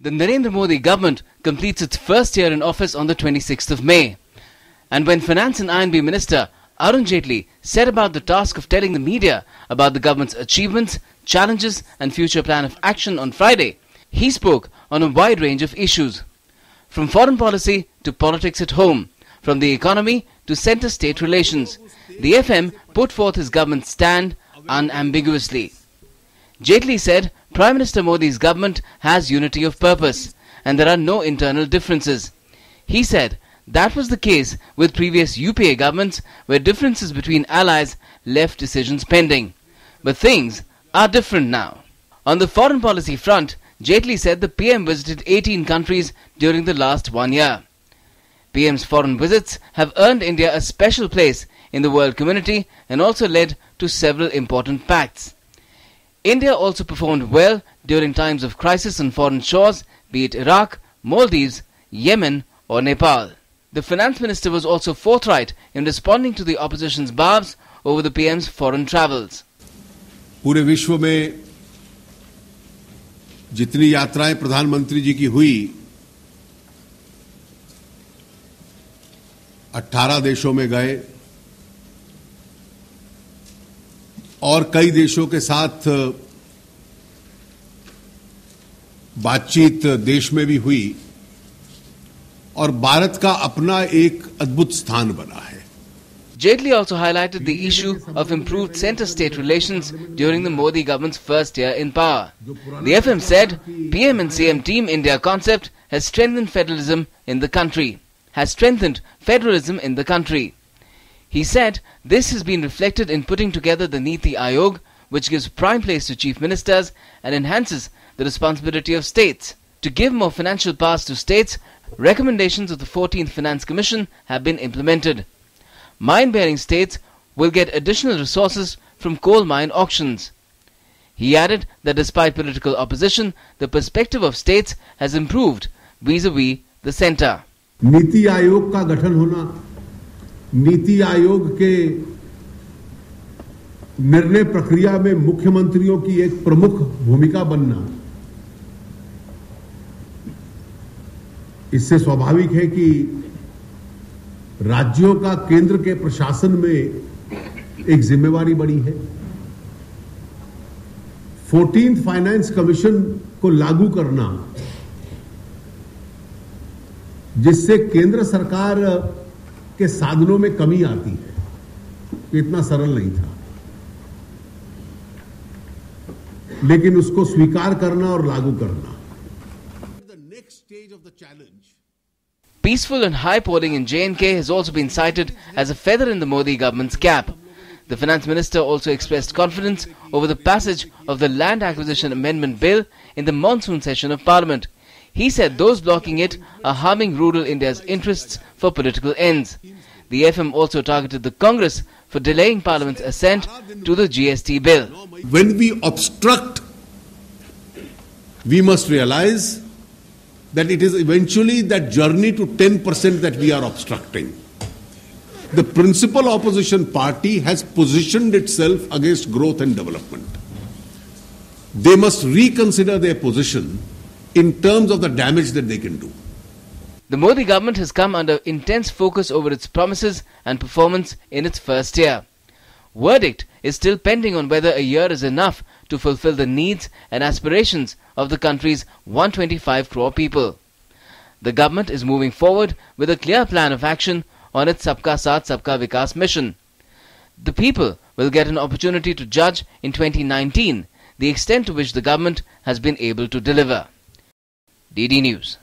The Narendra Modi government completes its first year in office on the 26th of May. And when Finance and I&B Minister Arun Jaitley set about the task of telling the media about the government's achievements, challenges and future plan of action on Friday, he spoke on a wide range of issues. From foreign policy to politics at home, from the economy to centre-state relations, the FM put forth his government's stand unambiguously. Jaitley said Prime Minister Modi's government has unity of purpose and there are no internal differences. He said that was the case with previous UPA governments where differences between allies left decisions pending. But things are different now. On the foreign policy front, Jaitley said the PM visited 18 countries during the last 1 year. PM's foreign visits have earned India a special place in the world community and also led to several important pacts. India also performed well during times of crisis on foreign shores, be it Iraq, Maldives, Yemen or Nepal. The finance minister was also forthright in responding to the opposition's barbs over the PM's foreign travels. पूरे विश्व में जितनी यात्राएं प्रधानमंत्री जी की हुई 18 देशों में गए और कई देशों के साथ बातचीत देश में भी हुई और भारत का अपना एक अद्भुत स्थान बना है. Jaitley also highlighted the issue of improved centre-state relations during the Modi government's first year in power. The FM said PM and CM Team India concept has strengthened federalism in the country. He said this has been reflected in putting together the Niti Aayog, which gives prime place to chief ministers and enhances the responsibility of states. To give more financial powers to states, recommendations of the 14th Finance Commission have been implemented. Mine-bearing states will get additional resources from coal mine auctions. He added that despite political opposition, the perspective of states has improved vis-a-vis the centre. NITI Aayog का गठन होना, नीति आयोग के निर्णय प्रक्रिया में मुख्यमंत्रियों की एक प्रमुख भूमिका बनना, इससे स्वाभाविक है कि राज्यों का केंद्र के प्रशासन में एक जिम्मेवारी बड़ी है. 14th फाइनेंस कमीशन को लागू करना, जिससे केंद्र सरकार के साधनों में कमी आती है, इतना सरल नहीं था. लेकिन उसको स्वीकार करना और लागू करना. The next stage of the challenge. Peaceful and high polling in J&K has also been cited as a feather in the Modi government's cap. The finance minister also expressed confidence over the passage of the Land Acquisition Amendment Bill in the monsoon session of Parliament. He said those blocking it are harming rural India's interests for political ends. The FM also targeted the Congress for delaying Parliament's assent to the GST bill. When we obstruct, we must realize that it is eventually that journey to 10% that we are obstructing. The principal opposition party has positioned itself against growth and development. They must reconsider their position in terms of the damage that they can do. The Modi government has come under intense focus over its promises and performance in its first year. Verdict is still pending on whether a year is enough to fulfill the needs and aspirations of the country's 125 crore people. The government is moving forward with a clear plan of action on its Sabka Saath Sabka Vikas mission. The people will get an opportunity to judge in 2019 the extent to which the government has been able to deliver. DD News.